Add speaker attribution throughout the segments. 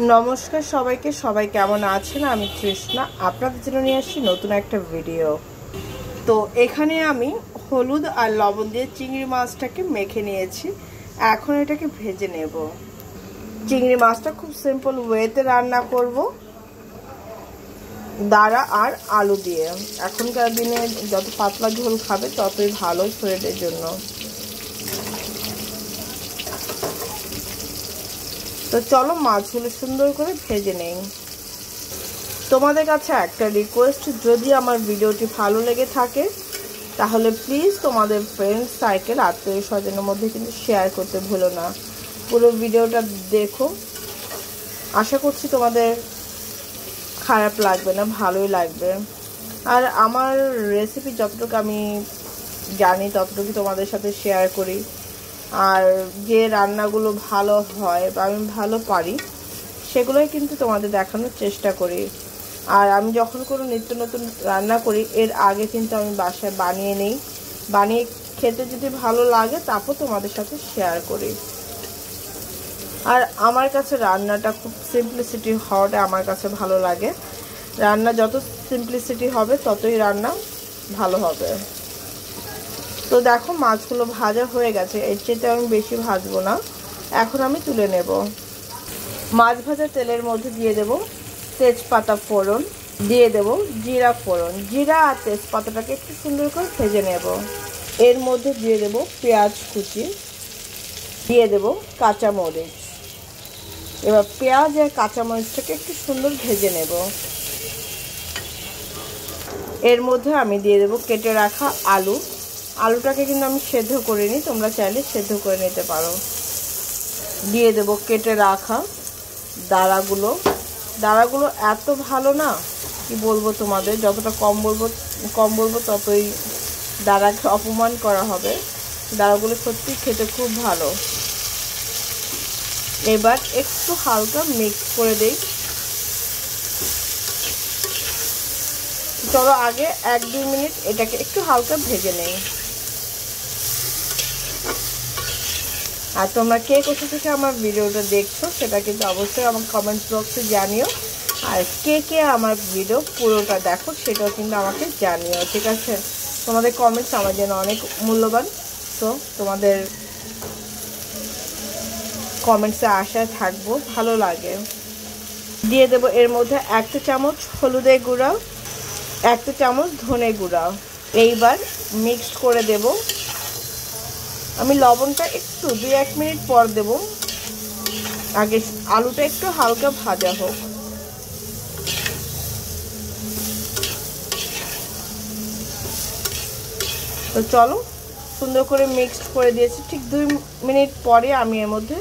Speaker 1: নমস্কার সবাইকে, সবাই কেমন আছেন? আমি তৃষ্ণা আপনাদের জন্য নিয়ে আসছি নতুন একটা ভিডিও। তো এখানে আমি হলুদ আর লবণ দিয়ে চিংড়ি মাছটাকে মেখে নিয়েছি। এখন এটাকে ভেজে নেব। চিংড়ি মাছটা খুব সিম্পল ওয়েতে রান্না করব, দাঁড়া আর আলু দিয়ে। এখনকার দিনে যত পাতলা ঝোল খাবে ততই ভালো শরীরের জন্য। তো চলো মাছগুলো সুন্দর করে ভেজে নেই। তোমাদের কাছে একটা রিকোয়েস্ট, যদি আমার ভিডিওটি ভালো লেগে থাকে তাহলে প্লিজ তোমাদের ফ্রেন্ডস সার্কেল আত্মীয় স্বজনের মধ্যে কিন্তু শেয়ার করতে ভুলো না। পুরো ভিডিওটা দেখো, আশা করছি তোমাদের খারাপ লাগবে না, ভালোই লাগবে। আর আমার রেসিপি যতটুকু আমি জানি ততটুকু তোমাদের সাথে শেয়ার করি। আর যে রান্নাগুলো ভালো হয় বা আমি ভালো পারি সেগুলোই কিন্তু তোমাদের দেখানোর চেষ্টা করি। আর আমি যখন কোনো নিত্য নতুন রান্না করি এর আগে কিন্তু আমি বাসায় বানিয়ে নিই, বানিয়ে খেতে যদি ভালো লাগে তারপর তোমাদের সাথে শেয়ার করি। আর আমার কাছে রান্নাটা খুব সিম্পলিসিটি হওয়াটা আমার কাছে ভালো লাগে। রান্না যত সিম্পলিসিটি হবে ততই রান্না ভালো হবে। তো দেখো মাছগুলো ভাজা হয়ে গেছে, এর চেয়ে আমি বেশি ভাজবো না। এখন আমি তুলে নেব। মাছ ভাজা তেলের মধ্যে দিয়ে দেব তেজপাতা ফোড়ন, দিয়ে দেব জিরা ফোড়ন। জিরা আর তেজপাতাটাকে একটু সুন্দর করে ভেজে নেব। এর মধ্যে দিয়ে দেব পেঁয়াজ কুচি, দিয়ে দেব কাঁচামরিচ। এবার পেঁয়াজ আর কাঁচামরিচটাকে একটু সুন্দর ভেজে নেব। এর মধ্যে আমি দিয়ে দেব কেটে রাখা আলু। আলুটাকে কিন্তু আমি সেদ্ধ করে নিই, তোমরা চাইলে সেদ্ধ করে নিতে পারো। দিয়ে দেব কেটে রাখা দাঁড়াগুলো। দাঁড়াগুলো এত ভালো না, কি বলবো তোমাদের, যতটা কম বলবো ততই দাঁড়াকে অপমান করা হবে। দাঁড়াগুলো সত্যি খেতে খুব ভালো। এবার একটু হালকা মিক্স করে দেই। চলো আগে 1-2 মিনিট এটাকে একটু হালকা ভেজে নেই। আর তোমরা কে কোথা থেকে আমার ভিডিওটা দেখছো সেটা কিন্তু অবশ্যই আমার কমেন্ট বক্সে জানিও। আর কে কে আমার ভিডিও পুরোটা দেখো সেটাও কিন্তু আমাকে জানিও, ঠিক আছে? তোমাদের কমেন্টস আমার জন্য অনেক মূল্যবান। তো তোমাদের কমেন্টসে আশায় থাকবো, ভালো লাগে। দিয়ে দেবো এর মধ্যে 1 চামচ হলুদের গুঁড়া, 1 চামচ ধনে গুঁড়া। এইবার মিক্সড করে দেব। আমি লবণটা একটু 2-1 মিনিট পর দেব, আগে আলুটা একটু হালকা ভাজা হোক। তো চলো সুন্দর করে মিক্সড করে দিয়েছি। ঠিক 2 মিনিট পরে আমি এর মধ্যে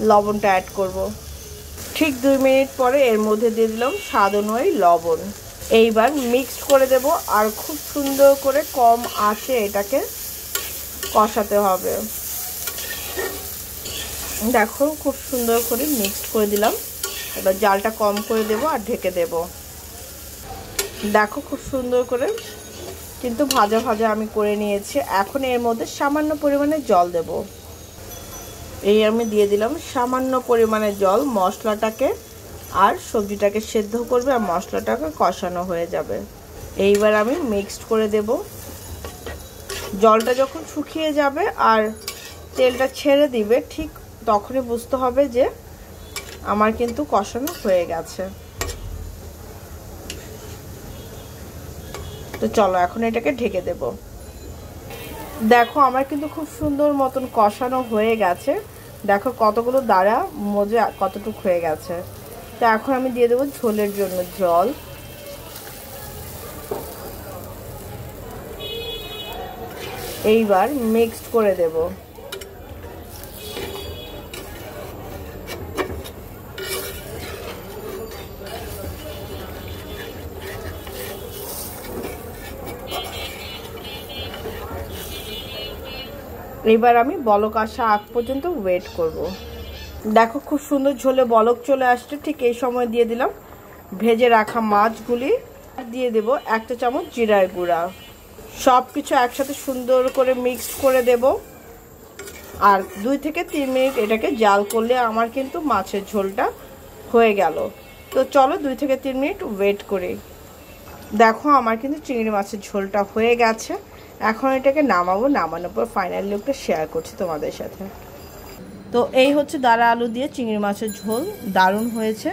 Speaker 1: লবণটা অ্যাড করব। ঠিক 2 মিনিট পরে এর মধ্যে দিয়ে দিলাম স্বাদ অনুযায়ী লবণ। এইবার মিক্সড করে দেব আর খুব সুন্দর করে কম আঁচে এটাকে কষাতে হবে। দেখো খুব সুন্দর করে মিক্সড করে দিলাম। এবার জালটা কম করে দেব আর ঢেকে দেব। দেখো খুব সুন্দর করে কিন্তু ভাজা ভাজা আমি করে নিয়েছি। এখন এর মধ্যে সামান্য পরিমাণে জল দেব। এই আমি দিয়ে দিলাম সামান্য পরিমাণে জল। মশলাটাকে আর সবজিটাকে সেদ্ধ করবে আর মশলাটাকে কষানো হয়ে যাবে। এইবার আমি মিক্সড করে দেব। জলটা যখন শুকিয়ে যাবে আর তেলটা ছেড়ে দিবে ঠিক তখনই বুঝতে হবে যে আমার কিন্তু কষানো হয়ে গেছে। তো চলো এখন এটাকে ঢেকে দেব। দেখো আমার কিন্তু খুব সুন্দর মতন কষানো হয়ে গেছে। দেখো কতগুলো দাঁড়া মজে কতটুকু হয়ে গেছে। তো এখন আমি দিয়ে দেবো ঝোলের জন্য জল। এইবার মিক্সড করে দেব। এবার আমি বলক আসা আগ পর্যন্ত ওয়েট করব। দেখো খুব সুন্দর ঝোলে বলক চলে আসছে। ঠিক এই সময় দিয়ে দিলাম ভেজে রাখা মাছগুলি। দিয়ে দেব 1 চামচ জিরার গুঁড়া। সব কিছু একসাথে সুন্দর করে মিক্সড করে দেব। আর 2 থেকে 3 মিনিট এটাকে জাল করলে আমার কিন্তু মাছের ঝোলটা হয়ে গেল। তো চলো 2 থেকে 3 মিনিট ওয়েট করি। দেখো আমার কিন্তু চিংড়ি মাছের ঝোলটা হয়ে গেছে। এখন এটাকে নামাবো, নামানোর পর ফাইনাল লুকটা শেয়ার করছি তোমাদের সাথে। তো এই হচ্ছে দাঁড়া আলু দিয়ে চিংড়ি মাছের ঝোল, দারুণ হয়েছে।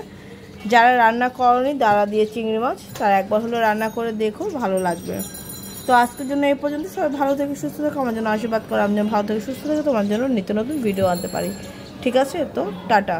Speaker 1: যারা রান্না করনি দাঁড়া দিয়ে চিংড়ি মাছ, তারা একবার হলো রান্না করে দেখো, ভালো লাগবে। তো আজকের জন্য এই পর্যন্ত। সবাই ভালো থেকে সুস্থ থাকো, আমার জন্য আশীর্বাদ করো, আমি যেন ভালো থেকে সুস্থ থাকো, তোমার জন্য নিত্য নতুন ভিডিও আনতে পারি। ঠিক আছে, তো টাটা।